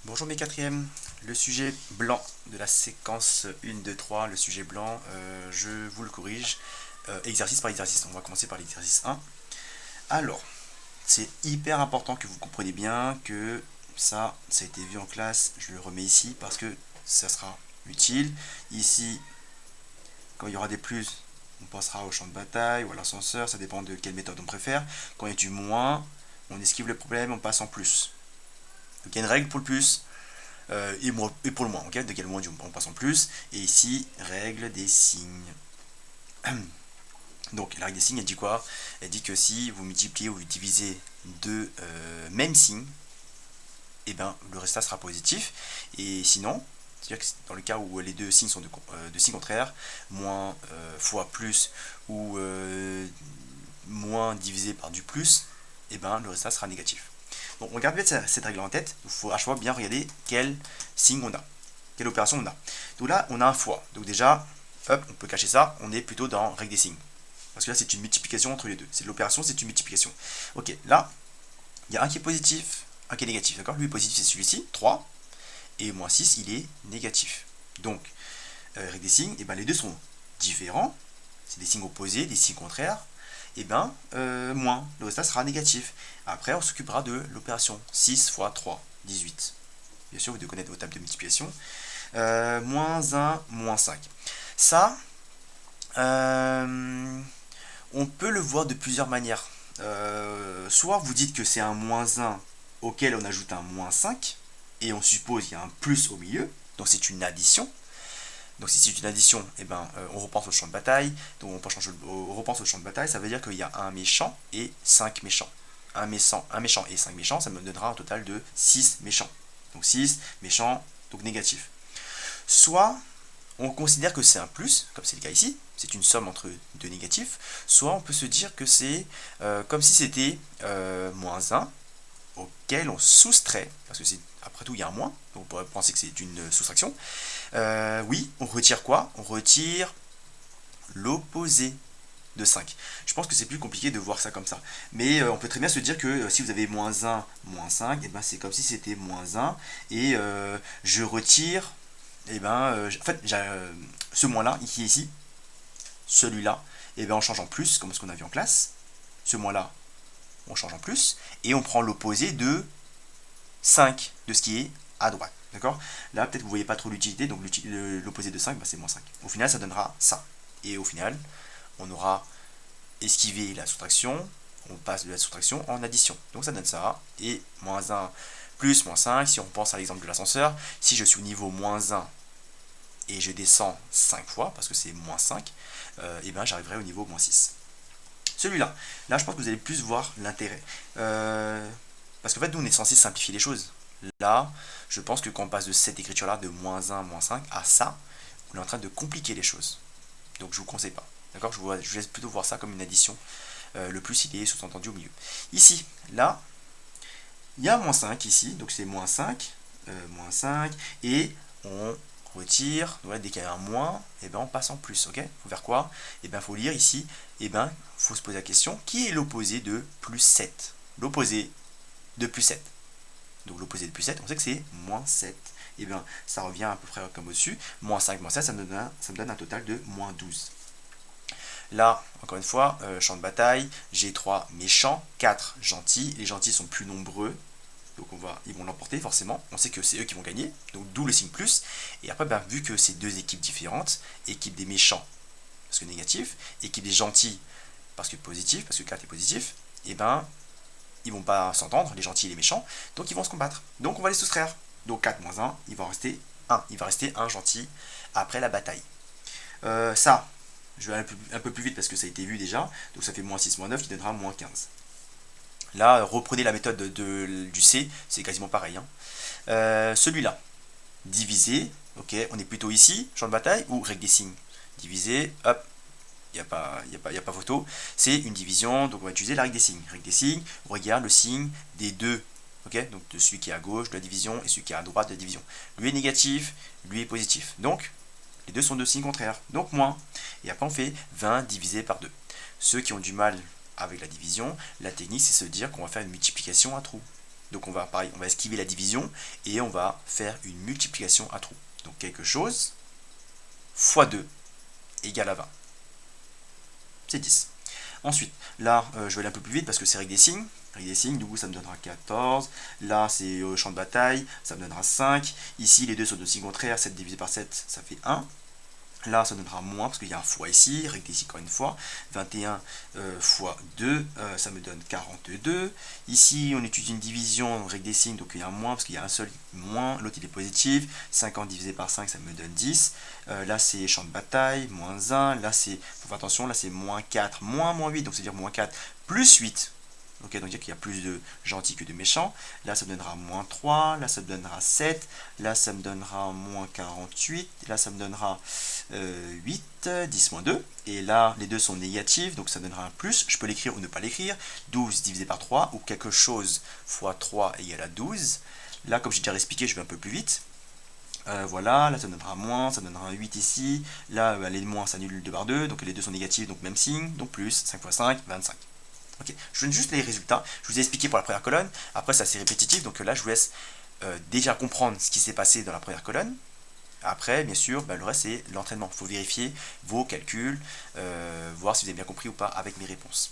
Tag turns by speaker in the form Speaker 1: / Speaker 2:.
Speaker 1: Bonjour mes quatrièmes, le sujet blanc de la séquence 1, 2, 3, le sujet blanc, je vous le corrige, exercice par exercice. On va commencer par l'exercice 1. Alors, c'est hyper important que vous compreniez bien que ça a été vu en classe, je le remets ici parce que ça sera utile. Ici, quand il y aura des plus, on passera au champ de bataille ou à l'ascenseur, ça dépend de quelle méthode on préfère. Quand il y a du moins, on esquive le problème, on passe en plus. Donc il y a une règle pour le plus, et pour le moins, ok, de quel moins on passe en plus, et ici, règle des signes. Donc la règle des signes, elle dit quoi? Elle dit que si vous multipliez ou vous divisez deux mêmes signes, et ben le résultat sera positif, et sinon, c'est-à-dire que dans le cas où les deux signes sont de signes contraires, moins fois plus ou moins divisé par du plus, et ben le résultat sera négatif. Donc on garde bien cette règle en tête, il faut à chaque fois bien regarder quel signe on a, quelle opération on a. Donc là on a un fois, donc déjà, hop, on peut cacher ça, on est plutôt dans règle des signes. Parce que là c'est une multiplication entre les deux, c'est de l'opération, c'est une multiplication. Ok, là, il y a un qui est positif, un qui est négatif, d'accord? Lui positif c'est celui-ci, 3, et moins 6 il est négatif. Donc, règle des signes, et ben les deux sont différents, c'est des signes opposés, des signes contraires, et ben moins, le résultat sera négatif. Après, on s'occupera de l'opération 6 fois 3, 18. Bien sûr, vous devez connaître vos tables de multiplication. Moins 1, moins 5. Ça, on peut le voir de plusieurs manières. Soit vous dites que c'est un moins 1 auquel on ajoute un moins 5, et on suppose qu'il y a un plus au milieu, donc c'est une addition. Donc si c'est une addition, eh ben, on repense au champ de bataille. Donc on repense au champ de bataille, ça veut dire qu'il y a un méchant et 5 méchants. Un méchant et 5 méchants, ça me donnera un total de 6 méchants. Donc 6 méchants, donc négatif. Soit on considère que c'est un plus, comme c'est le cas ici, c'est une somme entre deux négatifs. Soit on peut se dire que c'est comme si c'était moins 1 auquel on soustrait, parce que c'est après tout il y a un moins, donc on pourrait penser que c'est une soustraction. Oui, on retire quoi? On retire l'opposé de 5. Je pense que c'est plus compliqué de voir ça comme ça. Mais on peut très bien se dire que si vous avez moins 1, moins 5, et ben c'est comme si c'était moins 1. Et je retire, et ben, en fait, ce moins-là, qui est ici, celui-là, et ben on change en plus, comme ce qu'on a vu en classe. Ce moins-là, on change en plus. Et on prend l'opposé de 5, de ce qui est à droite. D'accord? Là, peut-être que vous ne voyez pas trop l'utilité, donc l'opposé de 5, bah, c'est moins 5. Au final, ça donnera ça. Et au final, on aura esquivé la soustraction, on passe de la soustraction en addition. Donc ça donne ça, et moins 1 plus moins 5, si on pense à l'exemple de l'ascenseur, si je suis au niveau moins 1 et je descends 5 fois, parce que c'est moins 5, et ben j'arriverai au niveau moins 6. Celui-là, là je pense que vous allez plus voir l'intérêt. Parce qu'en fait, nous on est censé simplifier les choses. Là, je pense que quand on passe de cette écriture-là, de moins 1, moins 5, à ça, on est en train de compliquer les choses. Donc je vous conseille pas. D'accord, je vous laisse plutôt voir ça comme une addition. Le plus il est sous-entendu au milieu. Ici, là, il y a un moins 5 ici, donc c'est moins 5, et on retire, voilà, dès qu'il y a un moins, et ben on passe en plus, ok? Faut faire quoi? Et ben faut lire ici, et ben faut se poser la question, qui est l'opposé de plus 7? L'opposé de plus 7. Donc l'opposé de plus 7, on sait que c'est moins 7. Et bien ça revient à peu près comme au-dessus. Moins 5, moins 7, ça me donne un total de moins 12. Là, encore une fois, champ de bataille, j'ai 3 méchants, 4 gentils. Les gentils sont plus nombreux, donc ils vont l'emporter forcément. On sait que c'est eux qui vont gagner, donc d'où le signe plus. Et après, ben, vu que c'est deux équipes différentes, équipe des méchants, parce que négatif, équipe des gentils, parce que positif, parce que 4 est positif, et ben ils vont pas s'entendre, les gentils et les méchants, donc ils vont se combattre. Donc on va les soustraire. Donc 4 moins 1, il va en rester 1. Il va rester un gentil après la bataille. Ça, je vais aller un peu plus vite parce que ça a été vu déjà. Donc ça fait moins 6, moins 9 qui donnera moins 15. Là, reprenez la méthode du C, c'est quasiment pareil. Hein. Celui-là, divisé, ok, on est plutôt ici, champ de bataille, ou règle des signes. Divisé, hop, il n'y a pas photo, c'est une division, donc on va utiliser la règle des signes. Règle des signes, on regarde le signe des deux, ok, donc de celui qui est à gauche de la division et celui qui est à droite de la division. Lui est négatif, lui est positif. Donc, les deux sont de signes contraires, donc moins. Et après on fait 20 divisé par 2. Ceux qui ont du mal avec la division, la technique c'est se dire qu'on va faire une multiplication à trous. Donc on va, pareil, on va esquiver la division et on va faire une multiplication à trous. Donc quelque chose fois 2 égale à 20. C'est 10. Ensuite, là, je vais aller un peu plus vite parce que c'est règle des signes. Règle des signes, du coup, ça me donnera 14. Là, c'est au champ de bataille, ça me donnera 5. Ici, les deux sont de signes contraires. 7 divisé par 7, ça fait 1. Là, ça donnera moins parce qu'il y a un fois ici, règle des signes encore une fois. 21 fois 2, ça me donne 42. Ici, on utilise une division, règle des signes, donc il y a un moins parce qu'il y a un seul moins, l'autre il est positif. 50 divisé par 5, ça me donne 10. Là, c'est champ de bataille, moins 1. Là, c'est, faut faire attention, là c'est moins 4, moins 8, donc c'est-à-dire moins 4 plus 8. Ok, donc il y a plus de gentils que de méchants. Là, ça me donnera moins 3. Là, ça me donnera 7. Là, ça me donnera moins 48. Là, ça me donnera 8, 10 moins 2. Et là, les deux sont négatifs, donc ça me donnera un plus. Je peux l'écrire ou ne pas l'écrire. 12 divisé par 3, ou quelque chose fois 3 égale à 12. Là, comme j'ai déjà expliqué, je vais un peu plus vite. Voilà, là ça me donnera moins, ça me donnera un 8 ici. Là, les moins s'annulent 2 par 2, donc les deux sont négatifs, donc même signe. Donc plus, 5 fois 5, 25. Ok, je donne juste les résultats. Je vous ai expliqué pour la première colonne. Après, c'est assez répétitif. Donc là, je vous laisse déjà comprendre ce qui s'est passé dans la première colonne. Après, bien sûr, le reste, c'est l'entraînement. Il faut vérifier vos calculs, voir si vous avez bien compris ou pas avec mes réponses.